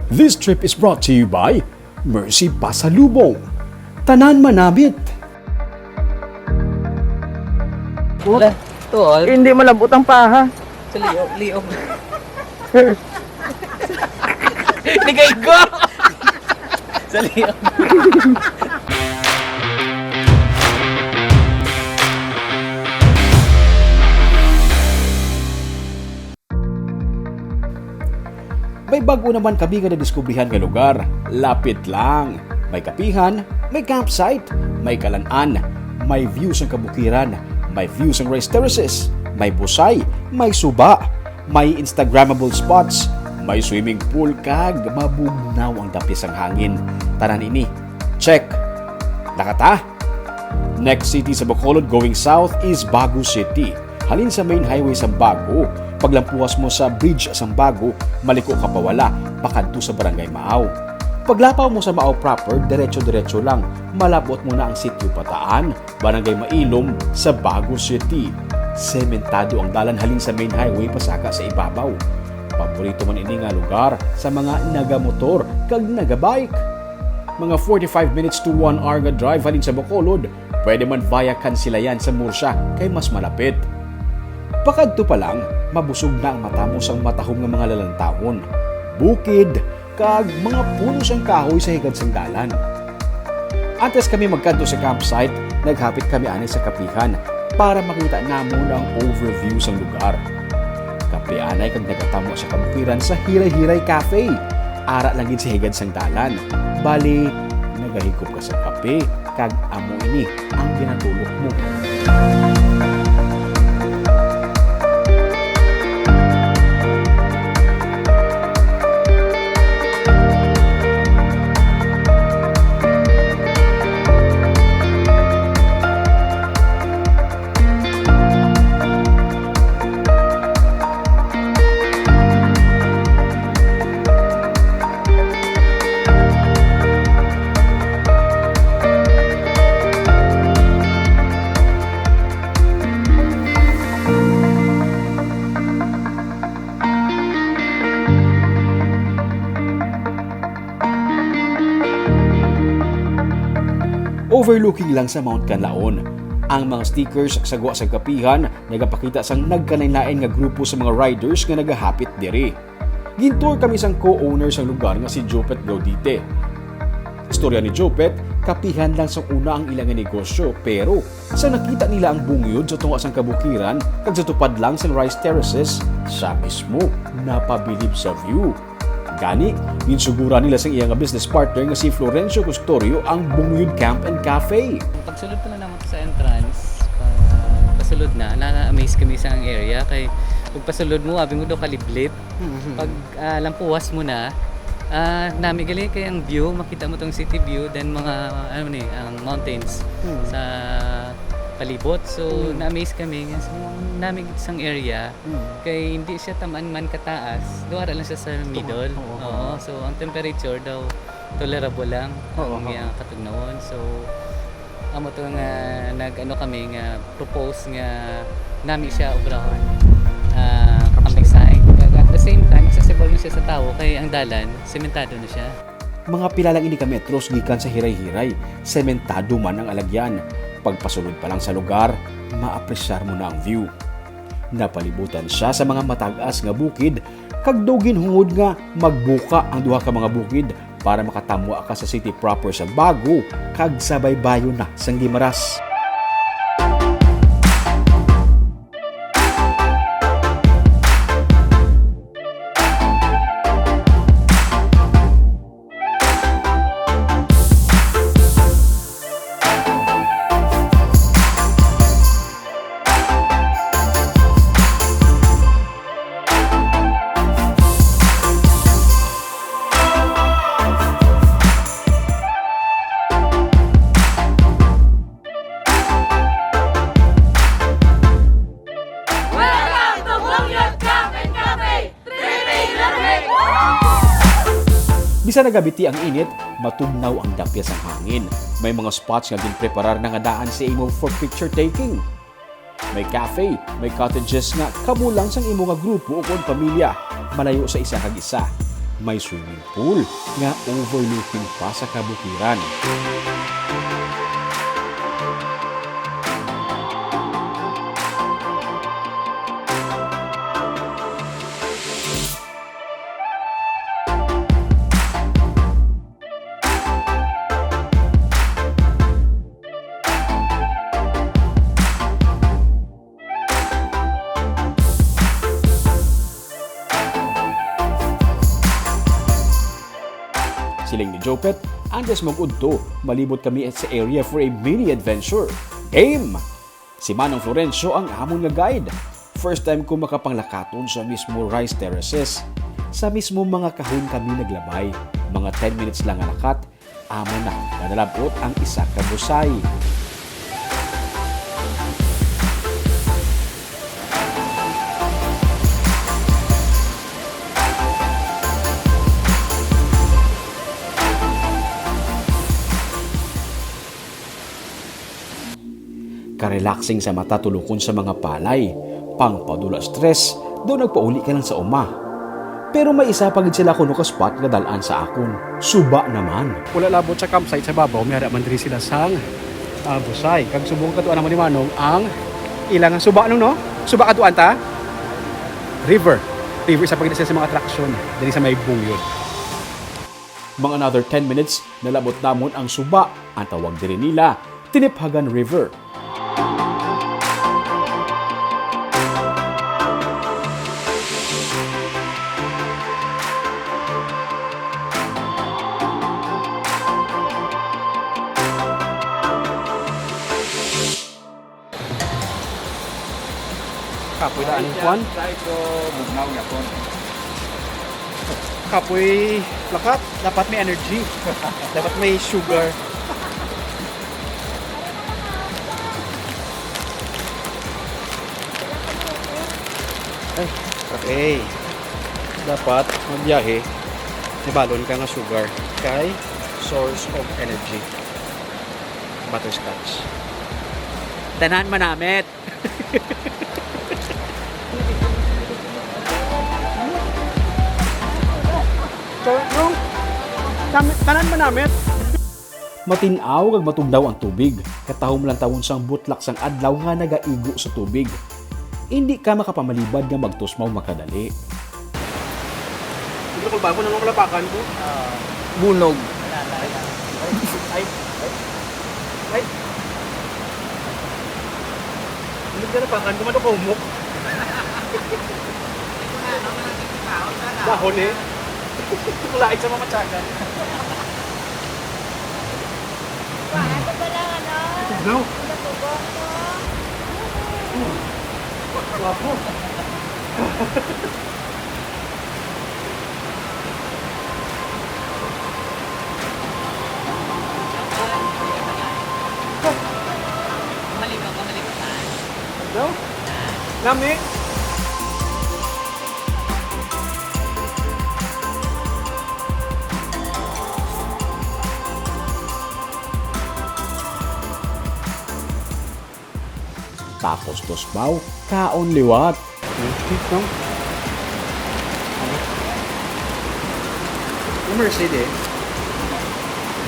This trip is brought to you by Mercy Pasalubong, Tanan Manamit. Wala, tol. Hindi malabot ang paha. Sa liog. Ligay ko! Sa liog. May bago naman kami nga nadiskubrihan nga lugar. Lapit lang. May kapihan, may campsite, may kalan-an, may views ng kabukiran, may views ng rice terraces, may busay, may suba, may Instagrammable spots, may swimming pool kag mabugnaw ang dapis ang hangin. Tanan ini. Check. Nakata? Next city sa Bacolod going south is Bagu City. Halin sa main highway sa Bagu. Paglampuas mo sa bridge sa Bagu, maliko ka pa wala, pakanto sa Barangay Maaw. Paglapaw mo sa Maaw proper, diretso-diretso lang, malabot mo na ang sitio Pataan, Barangay Mailom sa Bagu City. Sementado ang dalan halin sa main highway pasaka sa ibabaw. Paborito man ini nga lugar sa mga nagamotor kag nagabike. Mga 45 minutes to 1 hour nga drive halin sa Bacolod, pwede man via Kansilayan sa Murcia kay mas malapit. Pakadto pa lang, mabusog na ang mata mo sang matahong nga mga lalantawon, bukid, kag mga puno sang kahoy sa higad sang dalan. Antes kami magkanto sa campsite, naghapit kami ani sa kapihan para makita namon ang overview sang lugar. Kape anay kag nagatamo sa kabukiran sa Hiray-Hiray Cafe. Ara lang gid sa higad sang dalan. Bali, nagahigop ka sa kape kag amo ini ang ginatulok mo. Overlooking lang sa Mount Canlaon. Ang mga stickers sa guwa sa kapihan nagapakita sang nagkalain-lain nga grupo sa mga riders nga nagahapit diri. Gintour kami sang co-owner sa lugar nga si Jopet Gaudite. Istorya ni Jopet, kapihan lang sa una ang ilang negosyo pero sa nakita nila ang bungyod sa tunga sang kabukiran kag sa tupad lang sa rice terraces, siya mismo napabilib sa view. Gani, ginsugura nila sa iyang business partner nga si Florencio Custorio ang Bungyod Camp and Cafe. Pagsulod pa lang naman sa entrance, pasulod na-amaze kami sa ang area kay pag pasulod mo, abi mo daw kaliblip. Pag lampuwas mo na, nami gali kay ang view, makita mo tong city view, then mga ang mountains sa palibot. So na-amaze kami nga namin isang area kay hindi siya tamaan man kataas, duwara lang siya sa middle. Oo. So ang temperature daw tolerable lang ang katugnawon. So amo to nga nag-ano kami nga propose nga nami siya obrahon camping site. At the same time accessible na siya sa tao kay ang dalan sementado na siya. Mga pilalang ini ka metros gikan sa Hiray-Hiray, sementado man ang alagyan. Pagpasulod pa lang sa lugar, maapresyar mo na ang view. Napalibutan siya sa mga matag-as nga bukid, kag daw ginhungod nga magbuka ang duha ka mga bukid para makatamwa ka sa city proper sa Bagu, kag sabay bayo na sang Guimaras. Bisa nagabiti ang init, matugnaw ang dapyas ang hangin. May mga spots nga ginpreparar na nga daan sa imo for picture taking. May cafe, may cottages nga kamulang sang imo nga grupo o pamilya, malayo sa isa kag isa. may swimming pool nga overlooking pa sa kabukiran. Siling ni Jopet, andes mag-udto, malibot kami sa area for a mini adventure. Game! Si Manong Florencio ang amon nga guide. First time ko makapanglakaton sa mismo rice terraces. Sa mismo mga kahon kami naglabay. Mga 10 minutes lang ang lakat, amon na nadalabot ang isa ka busay. Ka-relaxing sa mata tulukon sa mga palay. Pangpadula stress, daw nagpauli ka lang sa uma. Pero may isa pagid sila kuno ka spot nga dalaan sa akon. Suba naman. Wala labot sa campsite sa babaw, may hada man diri sila sang busay. Kag subong katuan naman ni Manong ang ilang suba no? Suba katuan ta? River sa pagid sa mga attraction diri sa may bungyon. Mga another 10 minutes, nalabot namon ang suba. Ang tawag diri nila, Tiniphagan River. Kapoy daan ng kwan. Kapoy lakat, dapat may energy. Dapat may sugar. Okay. Dapat magbiyahe, may balon ka nga sugar kay source of energy. Butterscotch. Tanan manamit. Tanan manamit. Matinaw kag matugdaw ang tubig. Katahom lang tawon sang butlak sang adlaw nga nagaigo sa tubig. Hindi ka makapamalibad nga magtusmaw makadali. Hindi ko bago nang kalapakan ko. Bunog. Ay. Hindi ka kalapakan ko matukumok. Dahon eh. Kulait sa mamatsagan. Wah, ito ba lang ano? No. Natubong mo. Wapo. No? Lami? Tapos tusmaw, kaon liwat. No? Yung Mercy eh.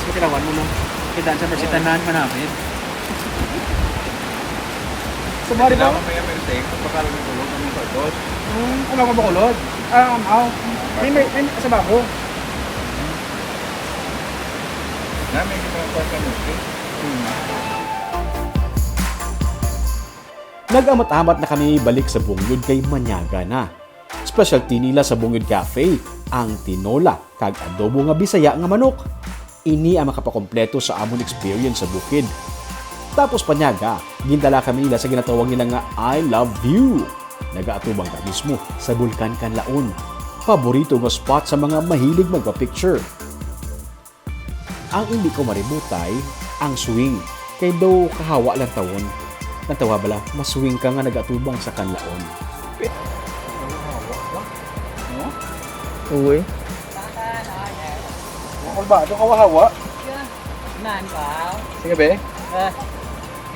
Sige, tinawan mo na. Kidaan sa Mercy, tanan manamit. Sumari ba? Kulang ka ba kulod? May sa bako. Nag-amat-amat na kami balik sa Bungyod kay Manyaga na. Specialty nila sa Bungyod Cafe, ang tinola kag adobo nga Bisaya nga manok. Ini ang makapakompleto sa amon experience sa bukid. Tapos Panyaga, gindala kami nila sa ginatawag nila nga I love you. Nagaatubang ka mismo sa Bulkan Kanlaon. Paborito nga spot sa mga mahilig magpa-picture. Ang hindi ko maributay, ang swing. Kay daw kahawa lang tawon. Natawa bala, maswing ka nga nagatubang sa Kanlaon. Uy. Makul ba? Ito kawahawa? Nan ka? Sige be.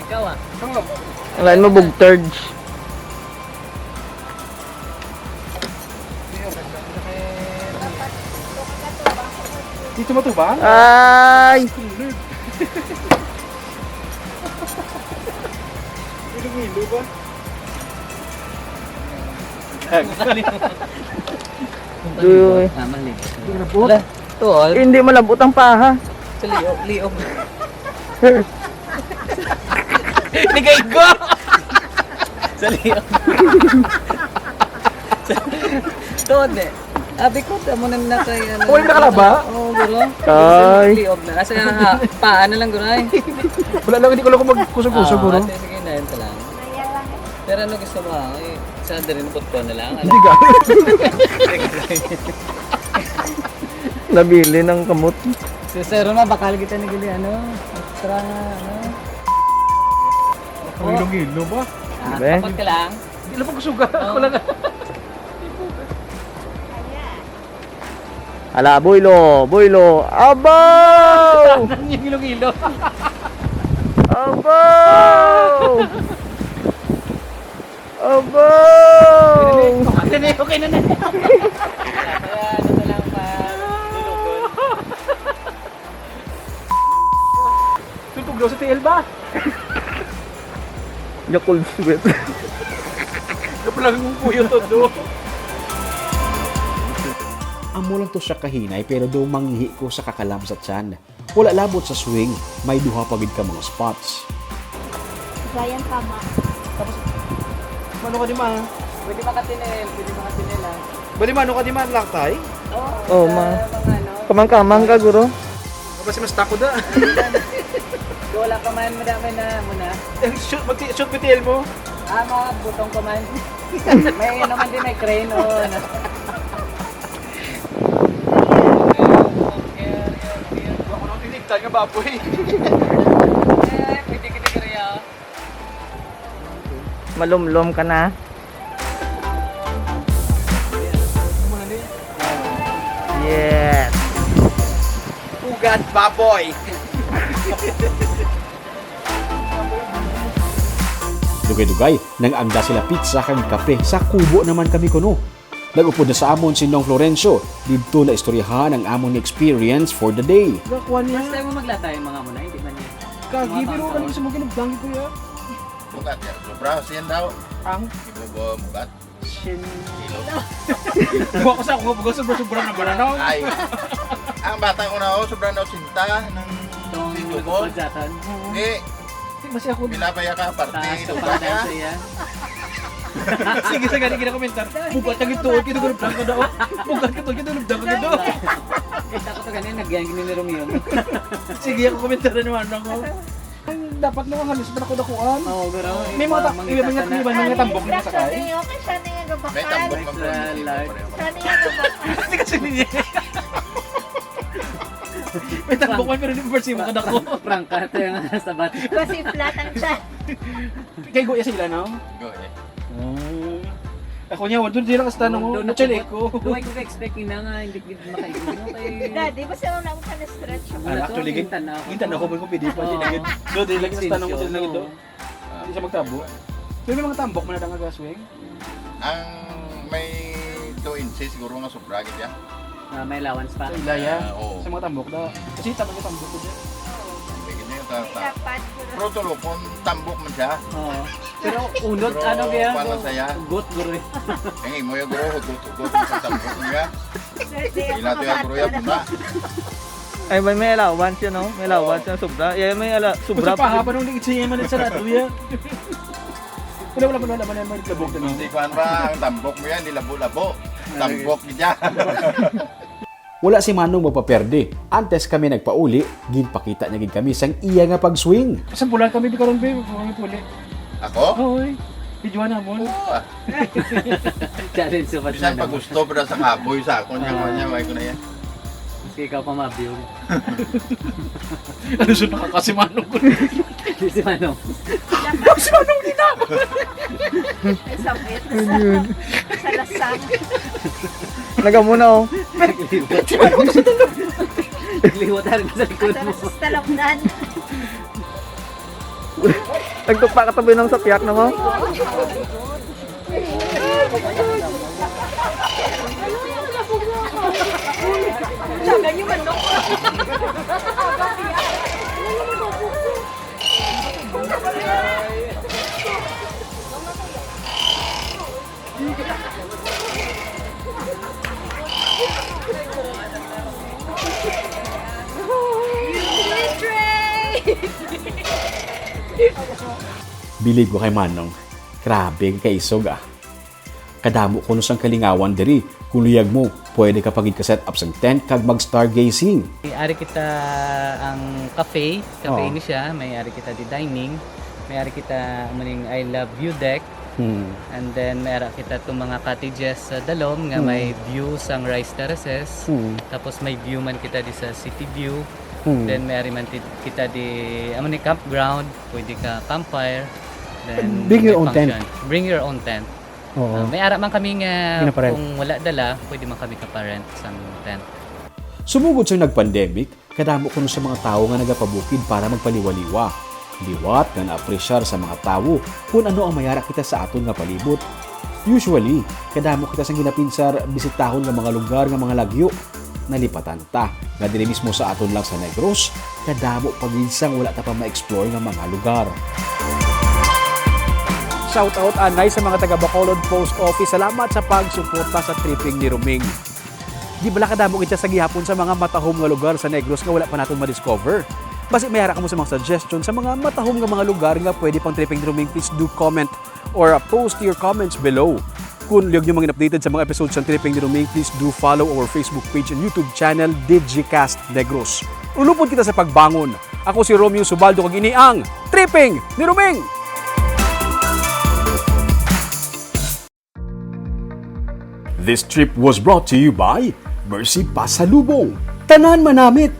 Ikaw ah. Ang lain mo bugtards. Dito mo to ba? Ay! Ilog-ilo ba? Duy. Mali. Malabot? Tol. Hindi malabot ang paha. Sa liog. Ligay ko! Sa liog. Tol eh. Abi ko, tamo na na kay ano. Oh, yung nakalaba? Oo, guro. Ay. Liog na. Kasi paano lang guro ay. Wala lang, hindi ko lang kung magkusog-kusog guro. Sige na yun ka lang. Naya lang. Pero ano gusto mo ha? Eh, sa rin ko na lang. Hindi ga. Nabili ng kamot. So, sir, na bakal kita nagili ano? Extra nga ano? Ang ilog-ilo ba? Be? Kapag ka lang. Hindi lang pagkusuga. Wala nga. Ala, boylo, boylo. Abaw! Yung ilog-ilo. Abaw! Abaw! Okay na. Kaya ano na lang pa lulugon. Tutog daw sa TL ba? Yakul sweat. Kapalang kong puyo to do. Amo lang to siya kahinay pero daw manghihi ko sa kakalam sa tiyan. Wala labot sa swing, may duha pagid ka mga spots. Bayan tama. Mano ka di man? Pwede makatinel ha. Bali mano ka di man laktay? Oh, ma. Mga ano. Kamang-kamang ka, guro. Kasi mas tako da. Wala pa man, madami na muna. Shoot PTL mo. Mga butong ko man. May ano man din, may crane o ano. Ako nang tiniktan nga baboy. Pwede kita kaya. Malumlom ka na. Yes. Ugat baboy. Dugay-dugay, nang angda sila pizza kang kape sa kubo naman kami kuno. Nag-upod na sa amon si Nong Florencio, dito na istoryahan ang amon experience for the day. Gakuan niya. First time mo maglatay mga muna, hindi ba niya? Kagi, pero kanina sa mga ginagdangi ko ya. Bukat ya, sobra siyan daw. Ang Ibo bukat. shin. Kilo. Buwa ko sa ako, buwa sobra-sobra na bananaw. Ay. Ang bata ko na sobra na sinta ng video ko. Pagdatan. Eh, Kasi ako, pinapaya ka parte. Taas ka Sobra pa dahil ka. sa iya. sige sa ganit kinakomentar. Bukat ka gito, kito ko nabdang ka daw. Bukat ka to, kito nabdang ka gito. Kita ko to ganyan, nagyang ginilirong yun. Sige, ako komentar na naman ako. Dapat naman halos na ako dakuan. Oo, garo. May mga tambok na sakay. Okay, siya na yung May tambok gabakan. man Extra large. Siya na yung gabakan. Hindi kasi niya. May tambok man pero hindi pa mo ka dako. Prangka, ito yung sabat. Kasi flat ang siya. Kay Goya sila no? Go eh. Ako niya, doon din lang kasi tanong mo. Nachelik ko. Duway ko ka-expect na nga, hindi ko makaigin. Okay. Daddy, basta wala mo ka na-stretch. Actually, gintan ako may kupidi pa. Doon din lang sa tanong ko din lang ito. Hindi siya magtabo. Pero may mga tambok man na nga gaswing. Ang may 2 inches siguro nga sobra gid ya. May allowance pa. Sa ilaya. Oo. Sa mga tambok na. Kasi tambok yung tambok ko dyan. Bigyan niyo ta. Dapat. Pero tulupon tambok man siya. Oo. Pero unod, Pero ano kaya? paano saya? Gut, guro eh. Ang imo yo guro hugot sa tambok niya. Ila to ya guro ya puna. Ay, may allowance yun, no? May allowance yun, sobra. Yeah, may sobra. Basta pahaba nung ligid siya man sa rato yan. Wala man may labog na Hindi kuan ba ang tambok mo yan nilabo-labo. Tambok niya. Wala si Manong mapaperde. Antes kami nagpauli, ginpakita niya gid kami sang iya nga pag-swing. Kasi bulan kami di karon be, kami puli. Ako? Oy. Videoan na mo. Ah, Challenge sa bisan pag gusto pa sa kaboy sa akon niya may ko na yan. Kasi ikaw pa mabiyog. Ano siya nakakasi Manong ko. Si Manong. Si Manong din ako. May sakit. Sa lasang. Nagamuna, oh. Liwatan ka sa likod mo. Sa talabnan. Nagtukpa ka tabi ng sapyak na mo. Sabi niyo manok. Bilib ko kay Manong, grabe kay isog ah. Kadamo ko no sang kalingawan diri, kung luyag mo, pwede ka pagid ka set up sang tent kag mag stargazing. May-ari kita ang cafe Oo. ni siya, may-ari kita di dining, may-ari kita maning I Love View deck, and then may-ari kita itong mga cottages sa Dalom nga may view sang rice terraces, tapos may view man kita di sa city view, then may-ari man kita di maning campground, pwede ka campfire, then Bring your may own tent. function. Bring your own tent. Oo. May ara man kami nga Pinaparent. kung wala dala, pwede man kami kaparent sa tent. Sumugod sa nag-pandemic, kadamo ko no sa mga tao nga nagapabukid para magpaliwaliwa. Liwat nga na-apresyar sa mga tao kung ano ang mayara kita sa aton nga palibot. Usually, kadamo kita sa ginapinsar bisitahon nga mga lugar nga mga lagyo. Nalipatan ta, nga diri mismo sa aton lang sa Negros, kadamo paginsang wala ta pa ma-explore nga mga lugar. Shoutout anay sa mga taga Bacolod Post Office. Salamat sa pagsuporta sa tripping ni Ruming. Di bala kadamo kita sa gihapon sa mga matahom nga lugar sa Negros nga wala pa naton ma-discover. Basi mayara ka mo sa mga suggestion sa mga matahom nga mga lugar nga pwede pang tripping ni Ruming, please do comment or post your comments below. Kung liyog nyo mga updated sa mga episodes ng Tripping ni Ruming, please do follow our Facebook page and YouTube channel, Digicast Negros. Ulupod kita sa pagbangon. Ako si Romeo Subaldo kag ini ang Tripping ni Ruming! This trip was brought to you by Mercy Pasalubong. Tanan manamit!